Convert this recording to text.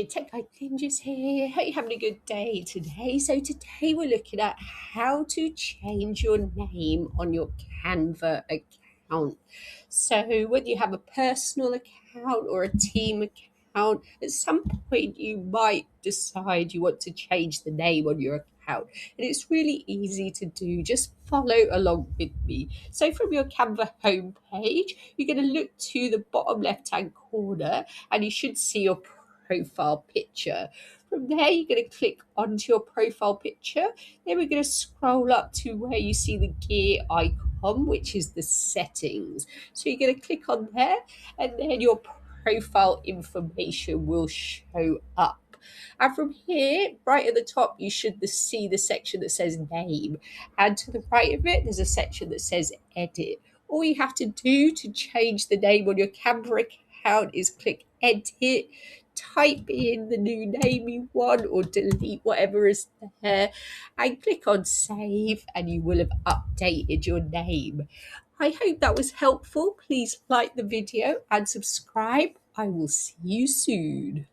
Hey, Tech Guide Ninjas here. Hope you're having a good day today. So today we're looking at how to change your name on your Canva account. So whether you have a personal account or a team account, at some point you might decide you want to change the name on your account. And it's really easy to do. Just follow along with me. So from your Canva homepage, you're going to look to the bottom left-hand corner and you should see your profile picture. From there, you're going to click onto your profile picture. Then we're going to scroll up to where you see the gear icon, which is the settings. So you're going to click on there, and then your profile information will show up. And from here, right at the top, you should see the section that says name. And to the right of it, there's a section that says edit. All you have to do to change the name on your Canva account is click edit, type in the new name you want or delete whatever is there, and click on save, and you will have updated your name. I hope that was helpful. Please like the video and subscribe. I will see you soon.